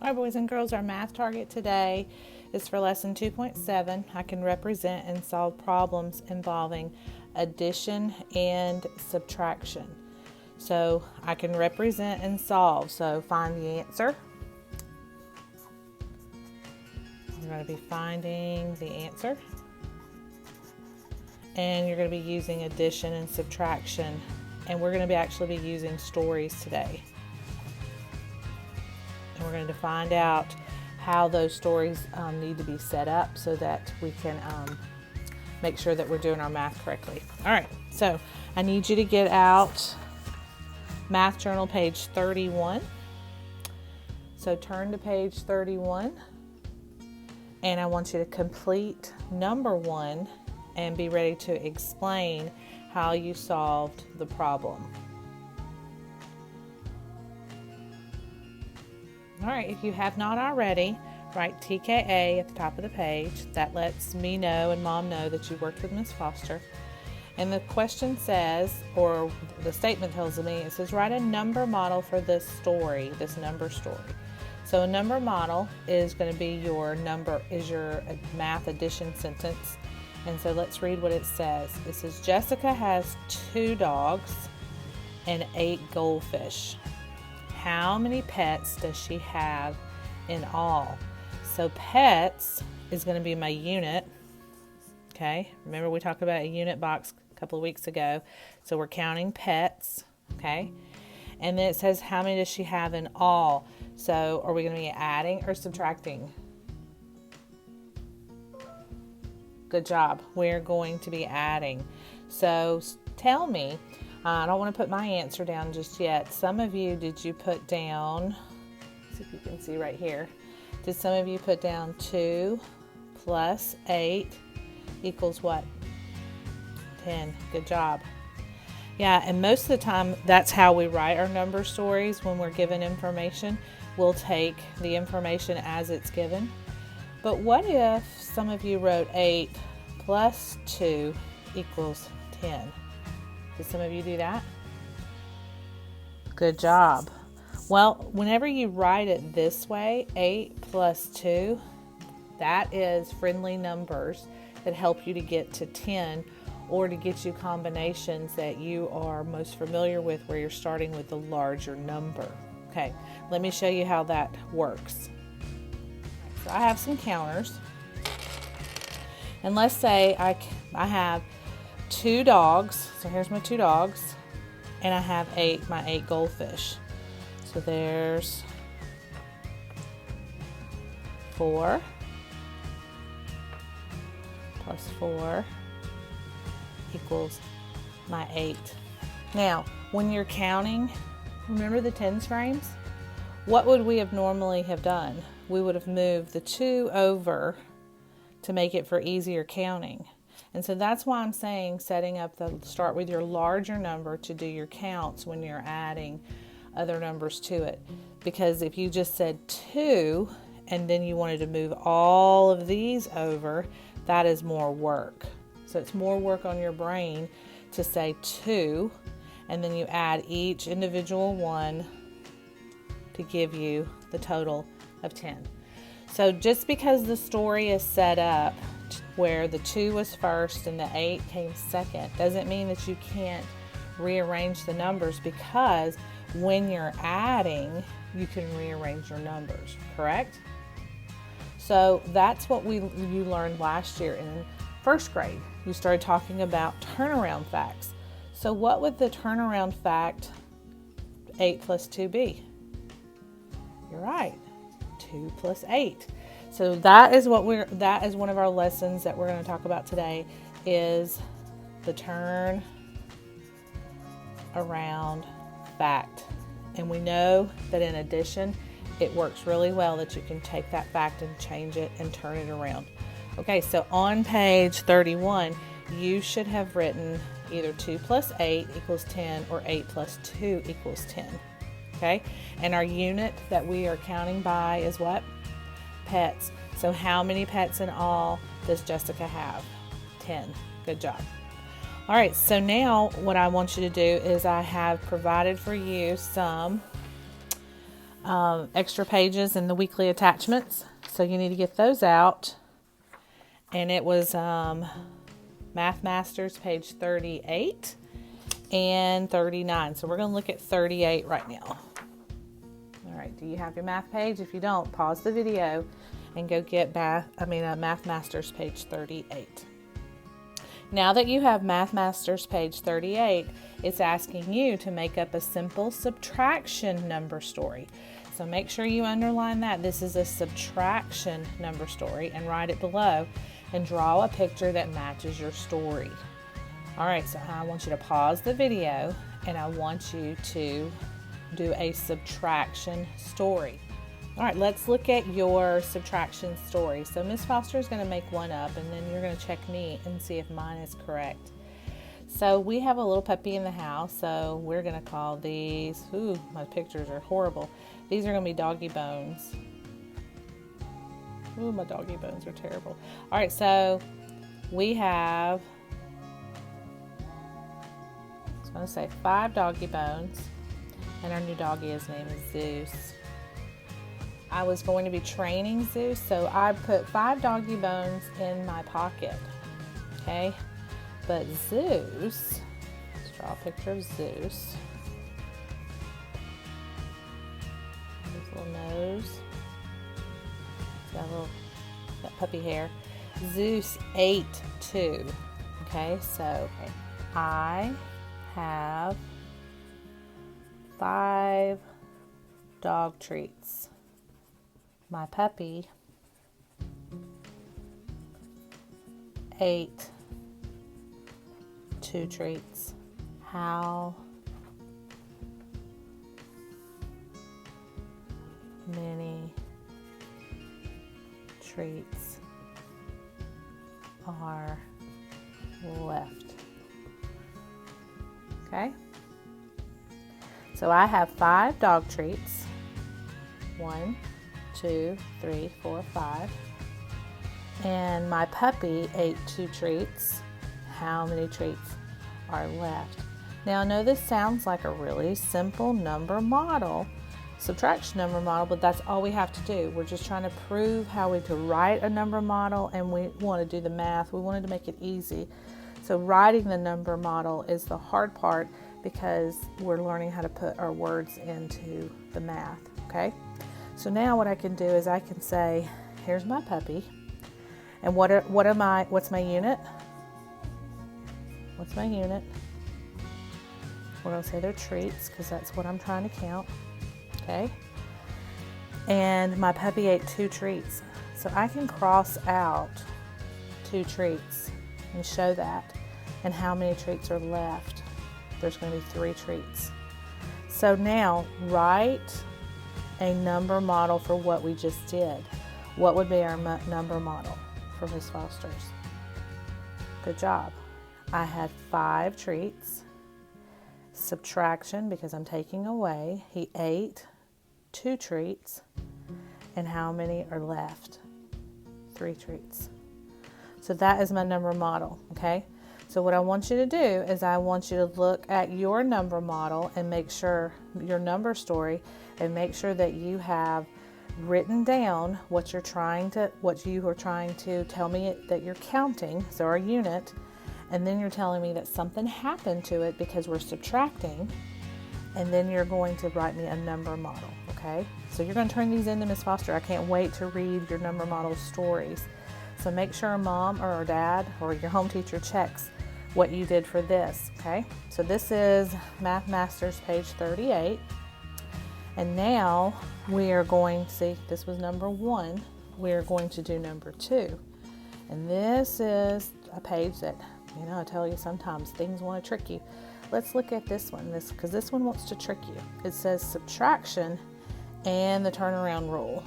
All right, boys and girls, our math target today is for lesson 2.7. I can represent and solve problems involving addition and subtraction. So I can represent and solve. So find the answer. You're going to be finding the answer. And you're going to be using addition and subtraction. And we're going to actually be using stories today. And we're going to find out how those stories need to be set up so that we can make sure that we're doing our math correctly. All right, so I need you to get out Math Journal page 31. So turn to page 31, and I want you to complete number 1 and be ready to explain how you solved the problem. All right, if you have not already, write TKA at the top of the page. That lets me know and Mom know that you worked with Ms. Foster. And the question says, or the statement tells me, it says write a number model for this story, this number story. So a number model is going to be your math addition sentence. And so let's read what it says. It says Jessica has 2 dogs and 8 goldfish. How many pets does she have in all? So pets is going to be my unit. Okay, remember we talked about a unit box a couple of weeks ago. So we're counting pets. Okay, and then it says how many does she have in all? So are we going to be adding or subtracting? Good job. We're going to be adding. So tell me, I don't want to put my answer down just yet. Some of you, did you put down, see if you can see right here, did some of you put down 2 plus 8 equals what? 10. Good job. Yeah, and most of the time, that's how we write our number stories when we're given information. We'll take the information as it's given. But what if some of you wrote 8 plus 2 equals 10? Did some of you do that? Good job. Well, whenever you write it this way, 8 plus 2, that is friendly numbers that help you to get to 10 or to get you combinations that you are most familiar with where you're starting with the larger number. Okay, let me show you how that works. So I have some counters. And let's say I have 2 dogs. So here's my 2 dogs. And I have my 8 goldfish. So there's 4 plus 4 equals my 8. Now, when you're counting, remember the tens frames? What would we have normally have done? We would have moved the 2 over to make it for easier counting. And so that's why I'm saying start with your larger number to do your counts when you're adding other numbers to it. Because if you just said 2 and then you wanted to move all of these over, that is more work. So it's more work on your brain to say 2 and then you add each individual one to give you the total of 10. So just because the story is set up where the 2 was first and the 8 came second doesn't mean that you can't rearrange the numbers, because when you're adding, you can rearrange your numbers, correct? So that's what you learned last year in 1st grade. You started talking about turnaround facts. So what would the turnaround fact 8 plus 2 be? You're right, 2 plus 8. So that is one of our lessons that we're going to talk about today, is the turn around fact. And we know that in addition, it works really well that you can take that fact and change it and turn it around. Okay, so on page 31, you should have written either 2 plus 8 equals 10 or 8 plus 2 equals 10. Okay, and our unit that we are counting by is what? Pets. So how many pets in all does Jessica have? 10. Good job. All right, so now what I want you to do is I have provided for you some extra pages in the weekly attachments. So you need to get those out. And it was Math Masters page 38 and 39. So we're going to look at 38 right now. All right, do you have your math page? If you don't, pause the video and go get Math Masters page 38. Now that you have Math Masters page 38, it's asking you to make up a simple subtraction number story. So make sure you underline that. This is a subtraction number story, and write it below and draw a picture that matches your story. All right, so I want you to pause the video and I want you to do a subtraction story. All right, let's look at your subtraction story. So Miss Foster is going to make one up, and then you're going to check me and see if mine is correct. So we have a little puppy in the house, so we're going to call these, ooh, my pictures are horrible. These are going to be doggy bones. Ooh, my doggy bones are terrible. All right, so we have, I was going to say 5 doggy bones, and our new doggy, his name is Zeus. I was going to be training Zeus, so I put 5 doggy bones in my pocket, okay? But Zeus, let's draw a picture of Zeus. His little nose. He's got puppy hair. Zeus ate 2, okay? So I have 5 dog treats. My puppy ate 2 treats. How many treats are left? Okay. So I have 5 dog treats. 1, 2, 3, 4, 5. And my puppy ate 2 treats. How many treats are left? Now I know this sounds like a really simple number model, subtraction number model, but that's all we have to do. We're just trying to prove how we could write a number model, and we want to do the math. We wanted to make it easy. So writing the number model is the hard part because we're learning how to put our words into the math, okay? So now what I can do is I can say, here's my puppy, and what's my unit? What's my unit? We're going to say they're treats because that's what I'm trying to count, okay? And my puppy ate 2 treats. So I can cross out 2 treats and show that. And how many treats are left? There's going to be 3 treats. So now write a number model for what we just did. What would be our number model for Miss Foster's? Good job. I had 5 treats. Subtraction, because I'm taking away. He ate 2 treats. And how many are left? 3 treats. So that is my number model, okay? So what I want you to do is I want you to look at your number model and make sure your number story, and make sure that you have written down what you are trying to tell me that you're counting, so our unit, and then you're telling me that something happened to it because we're subtracting, and then you're going to write me a number model, okay? So you're going to turn these into Miss Foster. I can't wait to read your number model stories. So make sure mom or dad or your home teacher checks what you did for this, okay? So this is Math Masters page 38. And now we are going to see, this was number 1. We are going to do number 2. And this is a page that, I tell you sometimes things want to trick you. Let's look at this one, because this one wants to trick you. It says subtraction and the turnaround rule.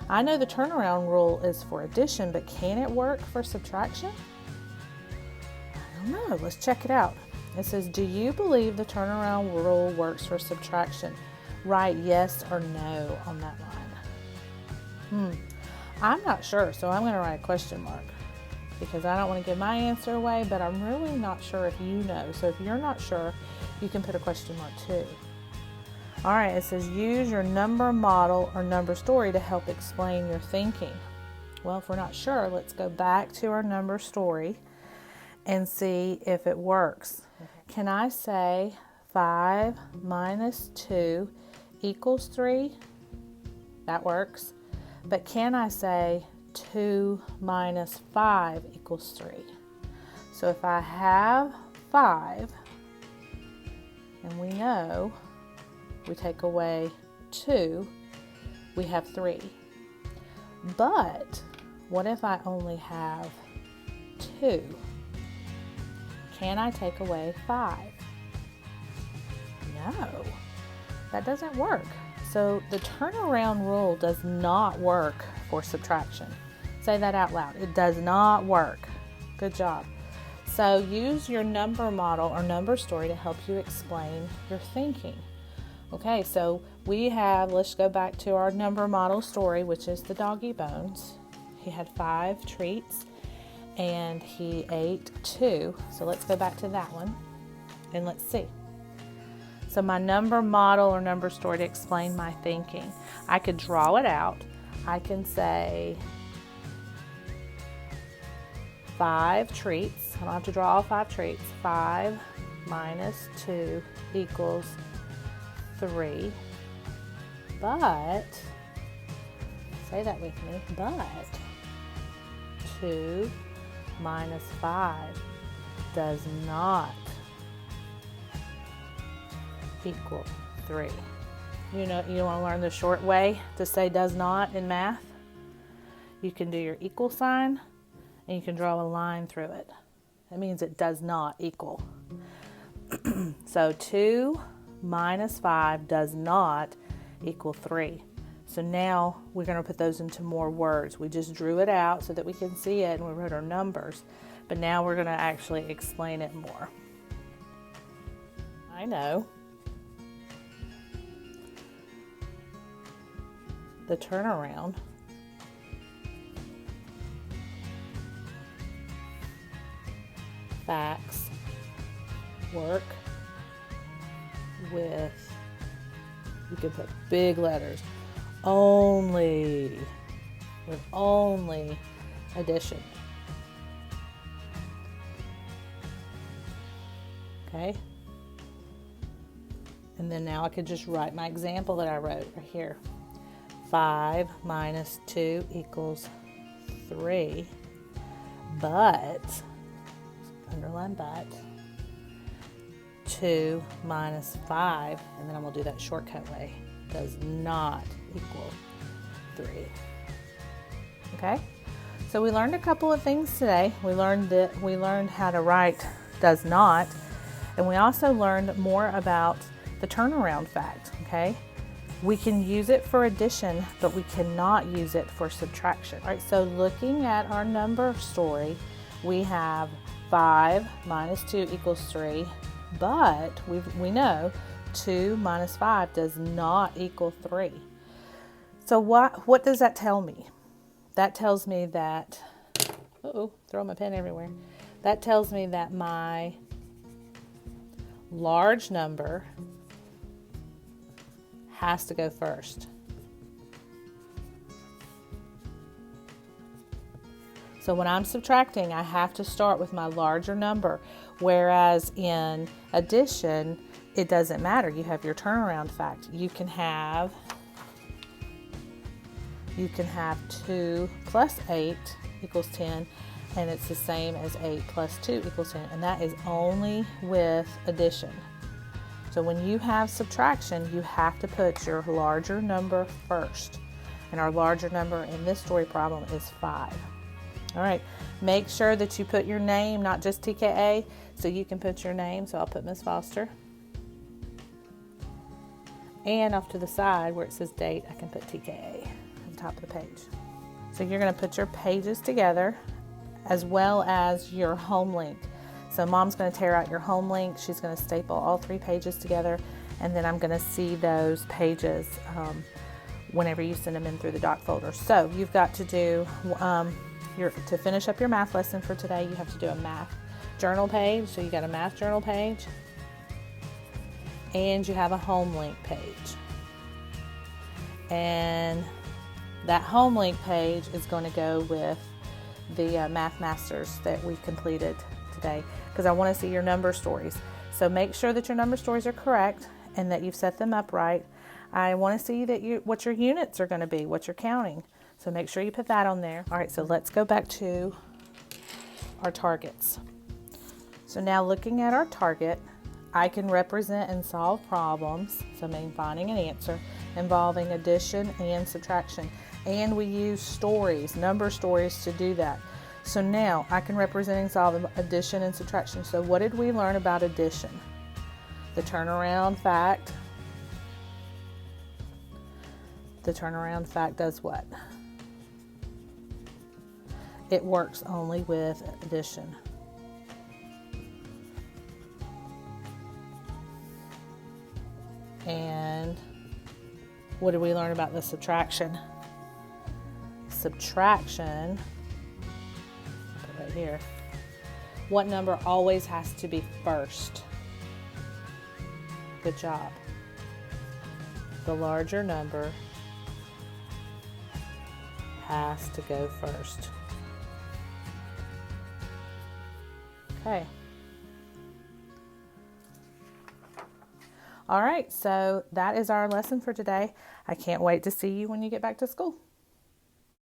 I know the turnaround rule is for addition, but can it work for subtraction? I don't know. Let's check it out. It says, do you believe the turnaround rule works for subtraction? Write yes or no on that line. I'm not sure, so I'm going to write a question mark because I don't want to give my answer away, but I'm really not sure if you know. So if you're not sure, you can put a question mark too. All right, it says use your number model or number story to help explain your thinking. Well, if we're not sure, let's go back to our number story and see if it works. Can I say 5 minus 2 equals 3? That works. But can I say 2 minus 5 equals 3? So if I have 5, and we know we take away 2, we have 3. But what if I only have 2? Can I take away 5? No, that doesn't work. So the turnaround rule does not work for subtraction. Say that out loud. It does not work. Good job. So use your number model or number story to help you explain your thinking. Okay, so we have, let's go back to our number model story, which is the doggy bones. He had 5 treats and he ate 2. So let's go back to that one and let's see. So my number model or number story to explain my thinking. I could draw it out. I can say 5 treats. I don't have to draw all 5 treats. 5 minus 2 equals 3. But, say that with me, but 2 minus 5 does not equal 3. You know, you want to learn the short way to say does not in math? You can do your equal sign and you can draw a line through it. That means it does not equal. So 2 minus 5 does not equal 3. So now we're going to put those into more words. We just drew it out so that we can see it and we wrote our numbers. But now we're going to actually explain it more. I know the turnaround facts work with, you can put big letters, only, with only addition. Okay? And then now I could just write my example that I wrote right here. 5 minus 2 equals 3, but, underline but, 2 minus 5, and then I'm going to do that shortcut way, does not equal 3. Okay? So we learned a couple of things today. We learned how to write does not, and we also learned more about the turnaround fact, okay? We can use it for addition, but we cannot use it for subtraction. All right, so looking at our number story, we have 5 minus 2 equals 3, but we know 2 minus 5 does not equal 3. So what does that tell me? That tells me that, throw my pen everywhere. That tells me that my large number has to go first. So when I'm subtracting, I have to start with my larger number, whereas in addition, it doesn't matter. You have your turnaround fact. You can have 2 plus 8 equals 10, and it's the same as 8 plus 2 equals 10, and that is only with addition. So when you have subtraction, you have to put your larger number first. And our larger number in this story problem is 5. All right, make sure that you put your name, not just TKA, so you can put your name. So I'll put Miss Foster. And off to the side where it says date, I can put TKA at the top of the page. So you're going to put your pages together as well as your home link. So Mom's going to tear out your home link. She's going to staple all 3 pages together, and then I'm going to see those pages whenever you send them in through the doc folder. So you've got to do, to finish up your math lesson for today, you have to do a math journal page. So you got a math journal page, and you have a home link page. And that home link page is going to go with the Math Masters that we completed today, because I want to see your number stories. So make sure that your number stories are correct and that you've set them up right. I want to see that what your units are going to be, what you're counting. So make sure you put that on there. All right, so let's go back to our targets. So now looking at our target, I can represent and solve problems, so I mean finding an answer, involving addition and subtraction. And we use stories, number stories, to do that. So now I can represent and solve addition and subtraction. So what did we learn about addition? The turnaround fact. The turnaround fact does what? It works only with addition. And what did we learn about the subtraction? Subtraction, put right here. What number always has to be first? Good job. The larger number has to go first. Okay. All right, so that is our lesson for today. I can't wait to see you when you get back to school.